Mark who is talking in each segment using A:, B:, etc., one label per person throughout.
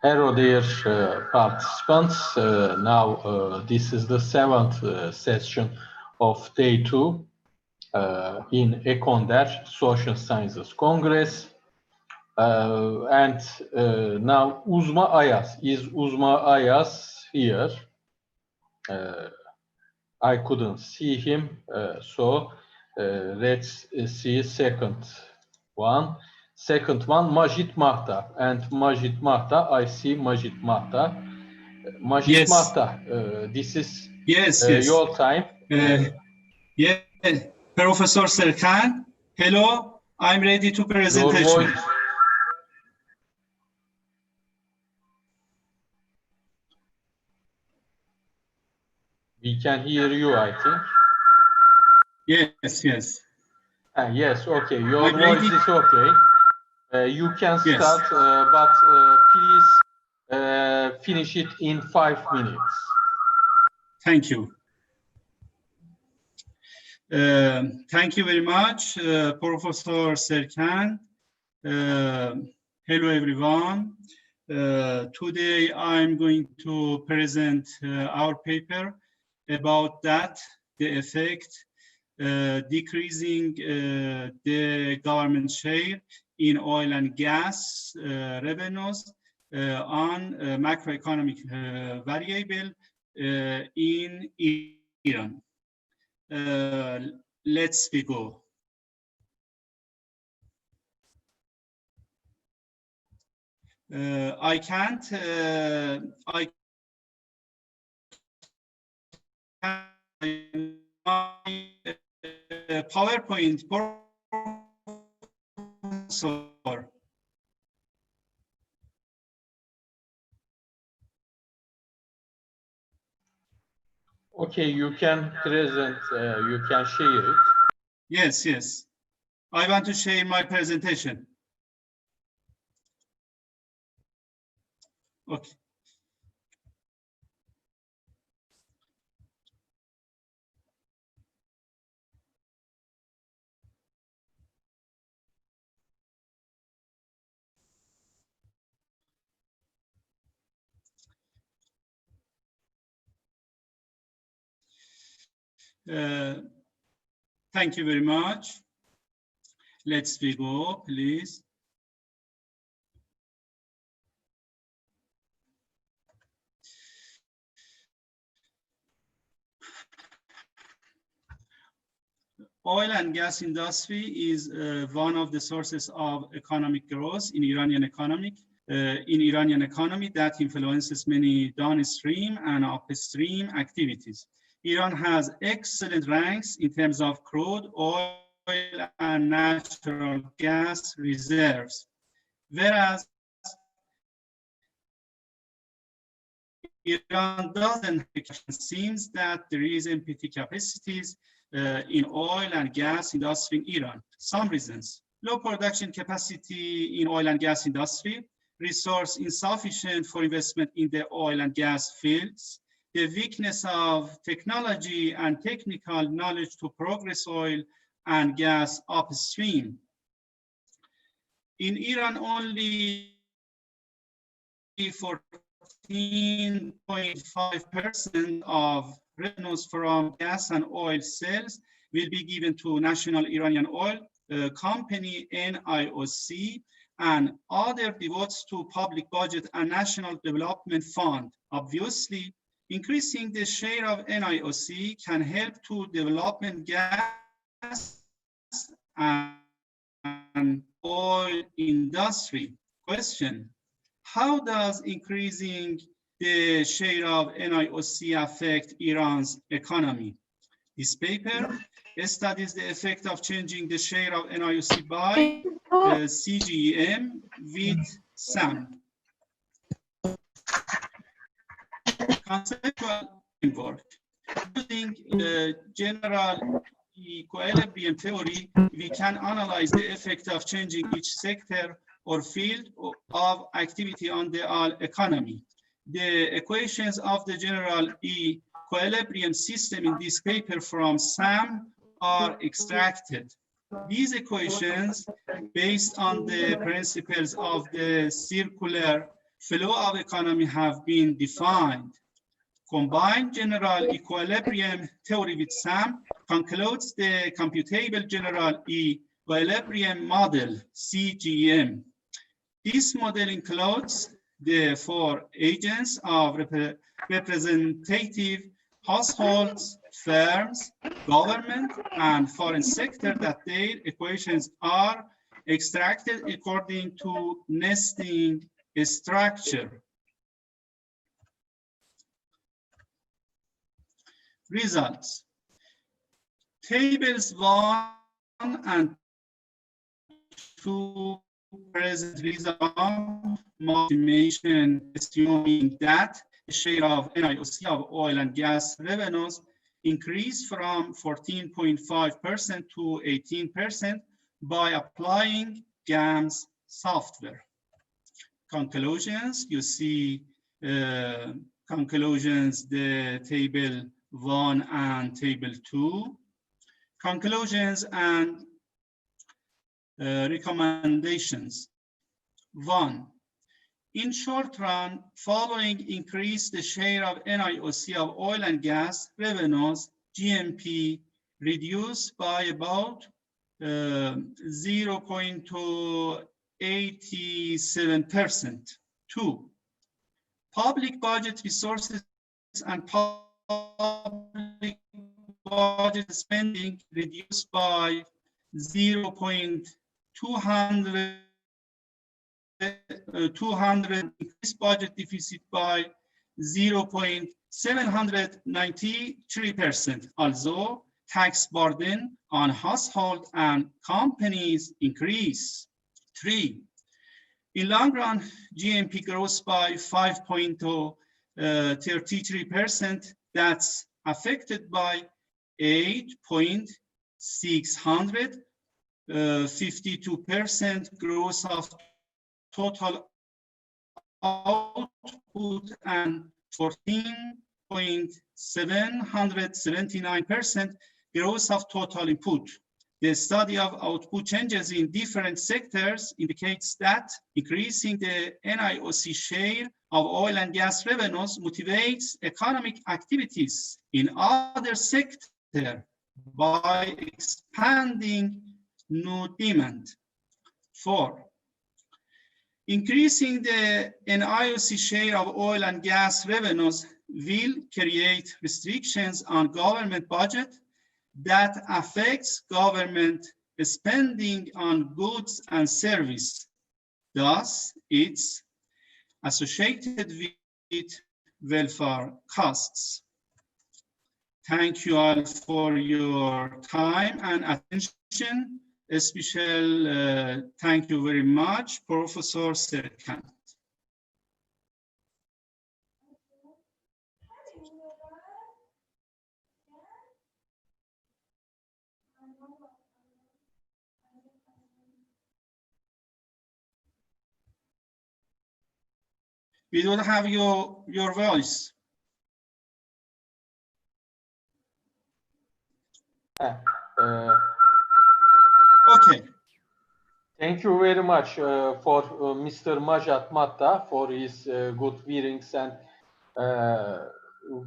A: Hello, dear participants. Now, this is the seventh session of day 2 in Econder Social Sciences Congress. Now Uzma Ayaz. Is Uzma Ayaz here? I couldn't see him, so let's see second one. Second one, Majid Mahta. And Majid Mahta, I see Majid Mahta. Majid
B: Yes.
A: Mahta, this is
B: yes.
A: your time.
B: Yes, Professor Serkan. Hello, I'm ready to
A: Your
B: presentation.
A: voice. We can hear you, I think.
B: Yes.
A: Yes, okay. Your
B: I'm
A: voice
B: ready.
A: is okay. You can
B: Yes.
A: start, but please finish it in 5 minutes.
B: Thank you. Thank you very much, Professor Serkan. Hello, everyone. Today, I'm going to present our paper about that, the effect decreasing the government share in oil and gas revenues on macroeconomic variable in Iran. Let's begin. I can't. I can't. PowerPoint.
A: Okay, you can present, you can share it.
B: Yes. I want to share my presentation. Okay. Thank you very much. Let's go, please. Oil and gas industry is one of the sources of economic growth in Iranian economy. That influences many downstream and upstream activities. Iran has excellent ranks in terms of crude oil and natural gas reserves, whereas Iran doesn't. It seems that there is empty capacities in oil and gas industry in Iran. Some reasons: low production capacity in oil and gas industry, resource insufficient for investment in the oil and gas fields, the weakness of technology and technical knowledge to progress oil and gas upstream. In Iran, only 14.5% of revenues from gas and oil sales will be given to National Iranian Oil Company, NIOC, and other devotes to public budget and national development fund. Obviously, increasing the share of NIOC can help to development gas and oil industry. Question: how does increasing the share of NIOC affect Iran's economy? This paper studies the effect of changing the share of NIOC by CGM with SAM. Conceptual framework. Using the general equilibrium theory, we can analyze the effect of changing each sector or field of activity on the economy. The equations of the general equilibrium system in this paper from SAM are extracted. These equations, based on the principles of the circular flow of economy, have been defined. Combined general equilibrium theory with SAM concludes the computable general equilibrium model, CGM. This model includes the four agents of representative households, firms, government, and foreign sector that their equations are extracted according to nesting structure. Results. Tables 1 and 2 present result estimation, assuming that the share of NIOC of oil and gas revenues increased from 14.5% to 18% by applying GAMS software. Conclusions, you see conclusions, the table 1 and table 2. Conclusions and recommendations. 1. In short run, following increase the share of NIOC of oil and gas revenues, GMP reduced by about 0.87%. 2. Public budget resources and public budget spending reduced by 0.200, increased budget deficit by 0.793%. Also, tax burden on household and companies increase. 3. In long run, GMP grows by 5.33%. That's affected by 8.652% growth of total output and 14.779% growth of total input. The study of output changes in different sectors indicates that increasing the NIOC share of oil and gas revenues motivates economic activities in other sectors sector by expanding new demand. 4. Increasing the NIOC share of oil and gas revenues will create restrictions on government budget that affects government spending on goods and service. Thus, it's associated with welfare costs. Thank you all for your time and attention. A special thank you very much, Professor Serkan. We don't have your voice. Okay.
A: Thank you very much for Mr. Majat Matta for his good hearings and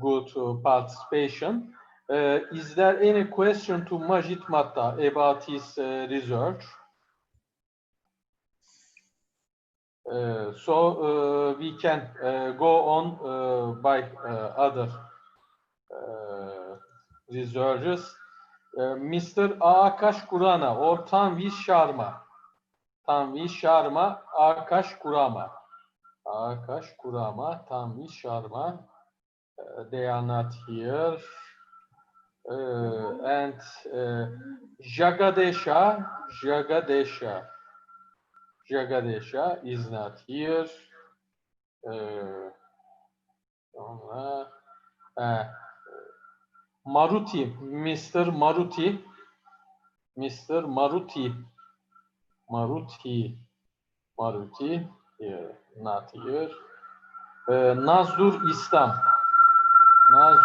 A: good participation. Is there any question to Majid Matta about his research? So we can go on by other researchers. Mr. Akash Kurana or Tanvi Sharma. Tanvi Sharma, Akash Kurama. Akash Kurama, Tanvi Sharma. They are not here. And Jagadesha is not here. Maruti, Mr. Maruti, here, not here. Nazur Islam, not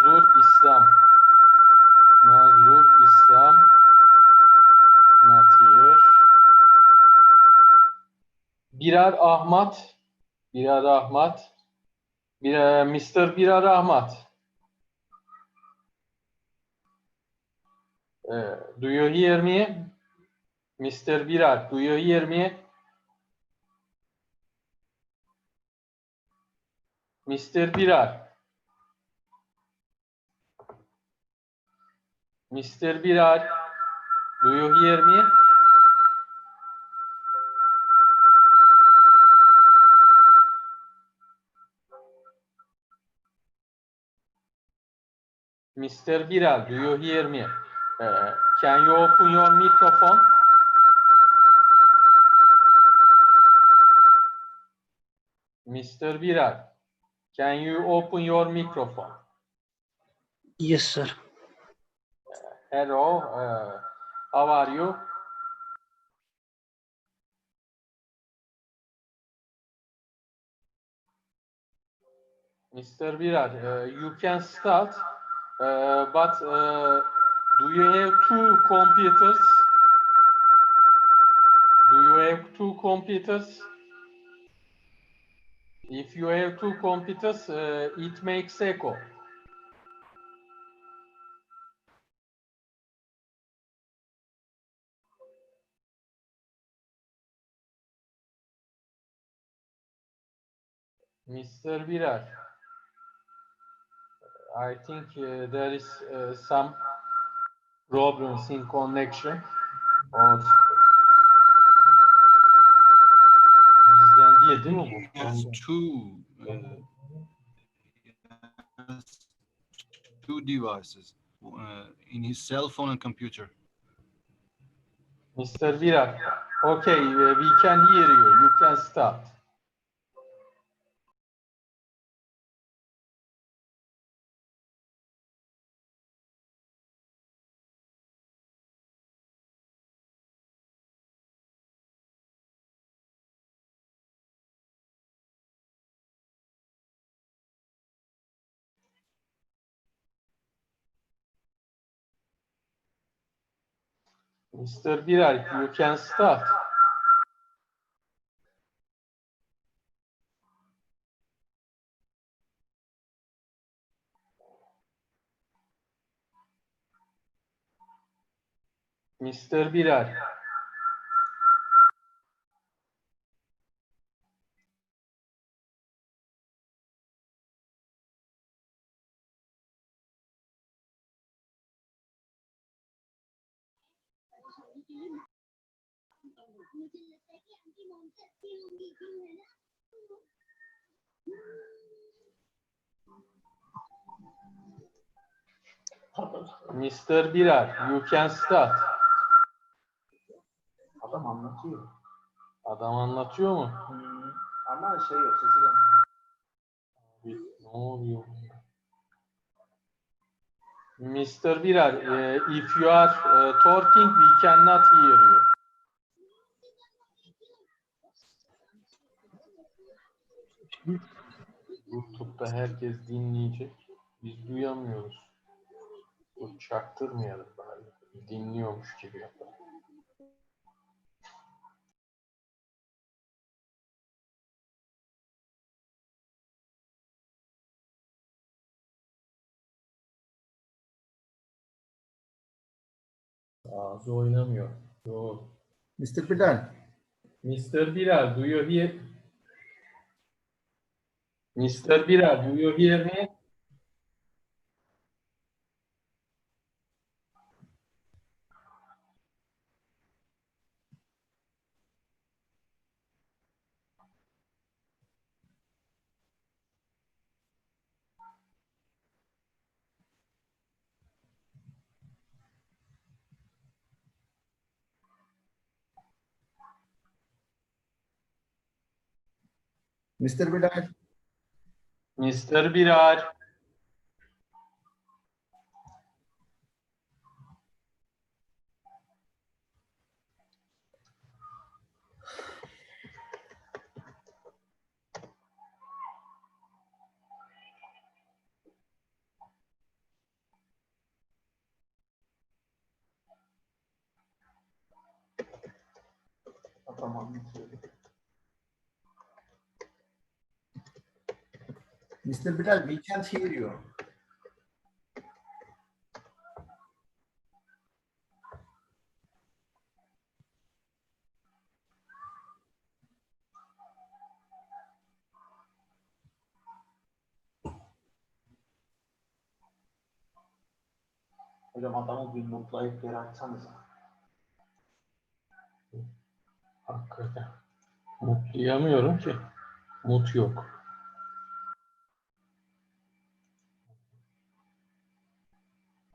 A: here. Birar Ahmad, Mr. Birar Ahmad. Do you hear me? Mr. Birar, do you hear me? Mr. Birar. Mr. Birar, do you hear me? Mr. Birar, do you hear me? Can you open your microphone? Mr. Birar, can you open your microphone?
C: Yes, sir.
A: Hello, how are you? Mr. Birar, you can start, but do you have two computers? If you have two computers, it makes echo. Mr. Birar, I think there is some problems in connection. Or bizden değil, değil mi bu?
D: Has two devices in his cell phone and computer.
A: Mr. Birar, okay, we can hear you. You can start. Mr. Birar, you can start. Mr. Birer. Mr. Birer, you can start.
E: Adam anlatıyor.
A: Adam anlatıyor mu?
E: Ama şey yok, sesi gelmiyor.
A: Ne oluyor? Mr. Birer, if you are talking, we cannot hear you. YouTube'da herkes dinleyecek. Biz duyamıyoruz. Dur, çaktırmayalım bari. Dinliyormuş gibi yapalım. Ağzı oynamıyor. Yok.
E: Mr. Bilal.
A: Mr. Bilal, do you hear? Mr. Bilal, do you hear me?
E: Mr. Bilal.
A: Mr. Bilal.
E: Adam anlatıyor. Mr. Bilal, we can't hear you. Hocam adamı bir mutlayıp geri açsanıza.
A: Hakikaten. Mutlayamıyorum ki. Mut yok.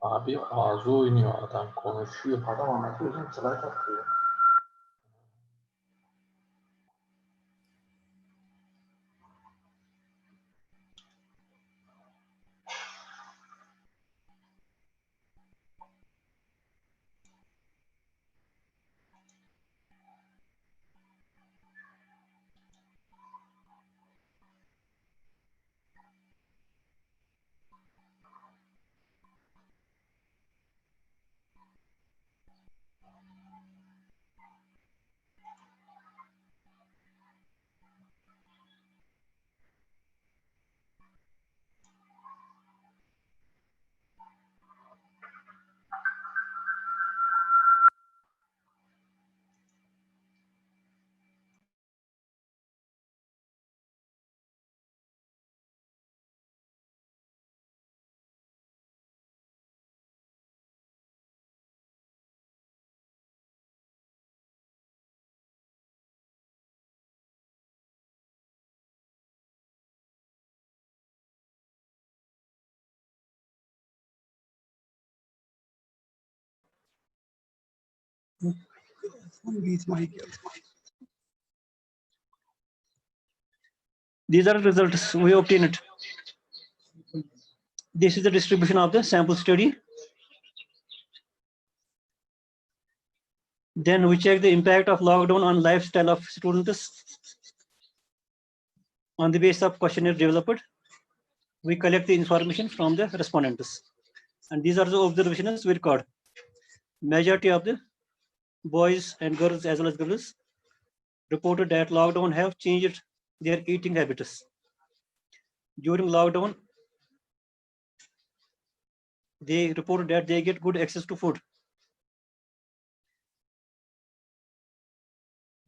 A: Abi ağzı oynuyor adam. Konuşuyor.
E: Adam anlatıyor hocam, slide atıyor.
C: These are results we obtained. This is the distribution of the sample study. Then we check the impact of lockdown on lifestyle of students. On the basis of questionnaire developed, we collect the information from the respondents. And these are the observations we record. Majority of the boys and girls as well as girls reported that lockdown have changed their eating habits. During lockdown, they reported that they get good access to food.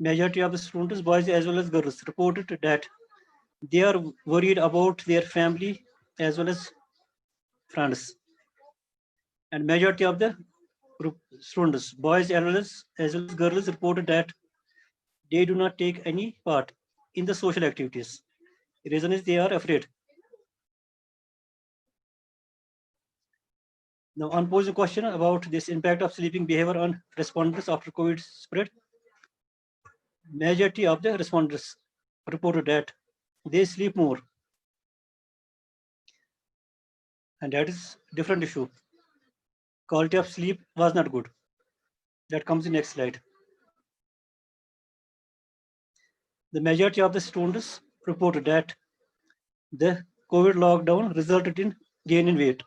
C: majority of the students, boys as well as girls, reported that they are worried about their family as well as friends. And majority of the students, boys as well as girls, reported that they do not take any part in the social activities. The reason is they are afraid. Now, on posing question about this impact of sleeping behavior on respondents after COVID spread, majority of the respondents reported that they sleep more. And that is different issue. Quality of sleep was not good. That comes in next slide. The majority of the students reported that the COVID lockdown resulted in gain in weight.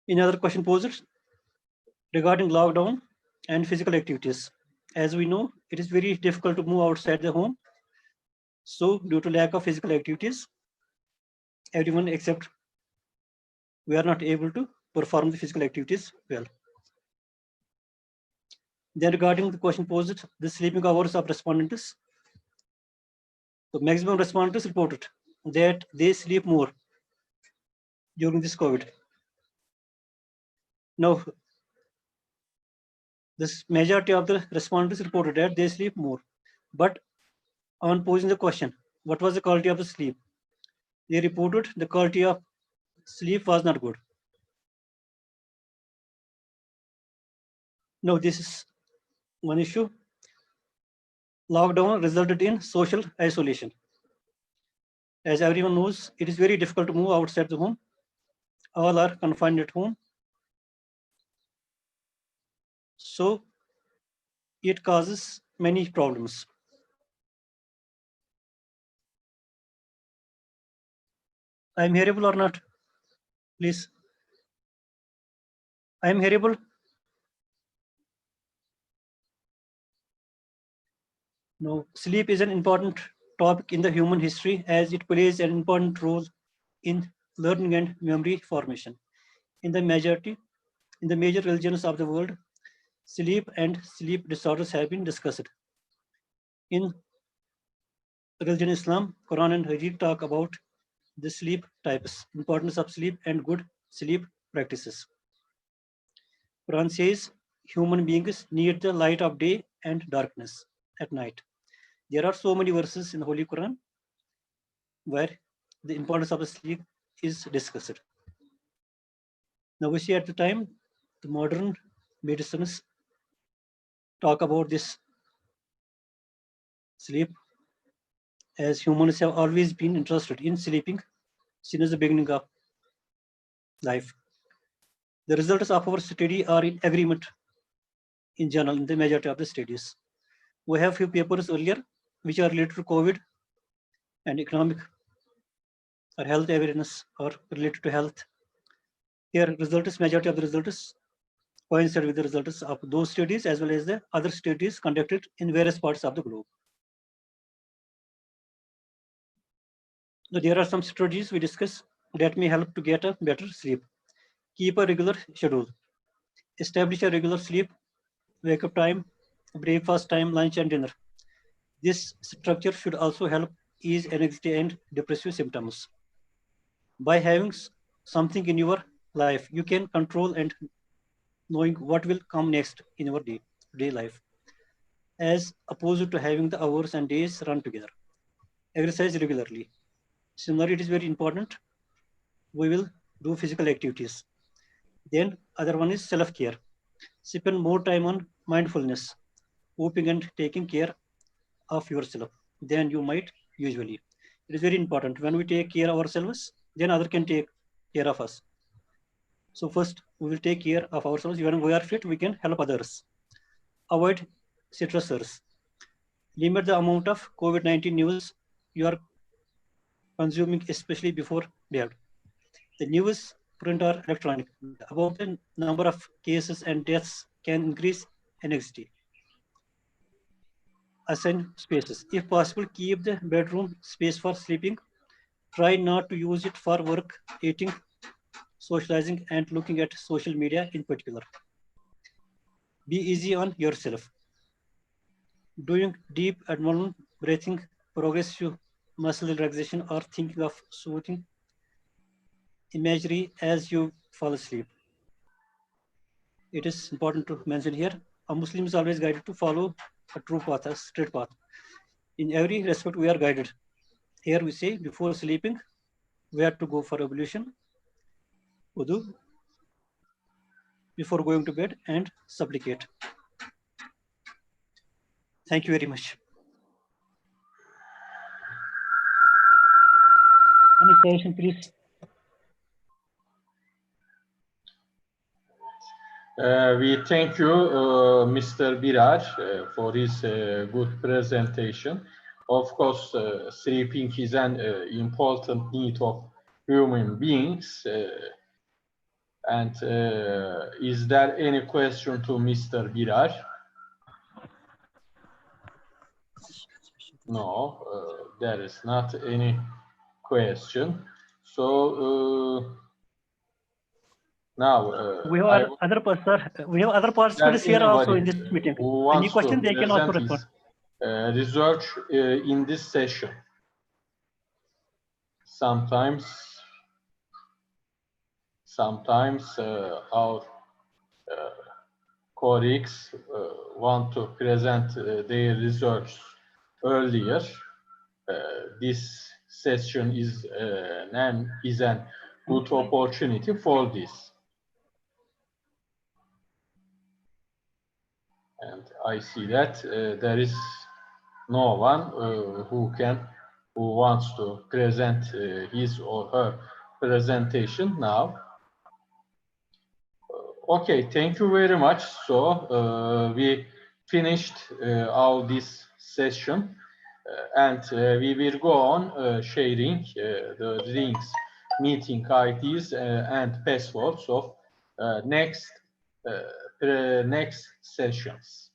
C: Another question posed regarding lockdown and physical activities. As we know, it is very difficult to move outside the home. So due to lack of physical activities, everyone except we are not able to perform the physical activities well. Then regarding the question posed, the sleeping hours of respondents. The maximum respondents reported that they sleep more during this COVID. Now, this majority of the respondents reported that they sleep more. But on posing the question, what was the quality of the sleep? They reported the quality of sleep was not good. Now, this is one issue. Lockdown resulted in social isolation. As everyone knows, it is very difficult to move outside the home. All are confined at home. So it causes many problems. I'm hearable or not? Please. I'm hearable. No, sleep is an important topic in the human history as it plays an important role in learning and memory formation. In the major religions of the world, sleep and sleep disorders have been discussed. In religion Islam, Quran and Hadith talk about the sleep types, importance of sleep and good sleep practices. Quran says human beings need the light of day and darkness at night. There are so many verses in the Holy Quran where the importance of the sleep is discussed. Now we see at the time, the modern medicines talk about this sleep as humans have always been interested in sleeping since the beginning of life. The results of our study are in agreement in general in the majority of the studies. We have few papers earlier which are related to COVID and economic or health awareness or related to health. Here results, majority of the results coincide with the results of those studies as well as the other studies conducted in various parts of the globe. So there are some strategies we discuss that may help to get a better sleep. Keep a regular schedule. Establish a regular sleep, wake up time, breakfast time, lunch and dinner. This structure should also help ease anxiety and depressive symptoms. By having something in your life, you can control and knowing what will come next in your day life, as opposed to having the hours and days run together. Exercise regularly. Similarly, it is very important. We will do physical activities. Then other one is self-care. Spend more time on mindfulness, hoping and taking care of yourself than you might usually. It is very important. When we take care of ourselves, then other can take care of us. So first, we will take care of ourselves. When we are fit, we can help others. Avoid stressors. Limit the amount of COVID-19 news you are consuming, especially before bed. The news, print or electronic, about the number of cases and deaths can increase anxiety. Assign spaces. If possible, keep the bedroom space for sleeping. Try not to use it for work, eating, socializing, and looking at social media in particular. Be easy on yourself. doing deep abdominal breathing, progressive muscle relaxation, or thinking of soothing imagery as you fall asleep. It is important to mention here, a Muslim is always guided to follow a true path, a straight path. In every respect, we are guided. Here we say, before sleeping, we have to go for ablution, wudu, before going to bed, and supplicate. Thank you very much. Any question, please?
A: We thank you, Mr. Birar, for his good presentation. Of course, sleeping is an important need of human beings. And is there any question to Mr. Birar? No, there is not any question. So now
C: We have other participants here also in this meeting.
A: Who
C: Any
A: wants
C: question,
A: to
C: they can also
A: present
C: respond.
A: his research in this session? Sometimes our colleagues want to present their research earlier. This session is an good opportunity for this. And I see that there is no one who wants to present his or her presentation now. Okay, thank you very much. So we finished all this session, and we will go on sharing the links, meeting IDs, and passwords of next sessions.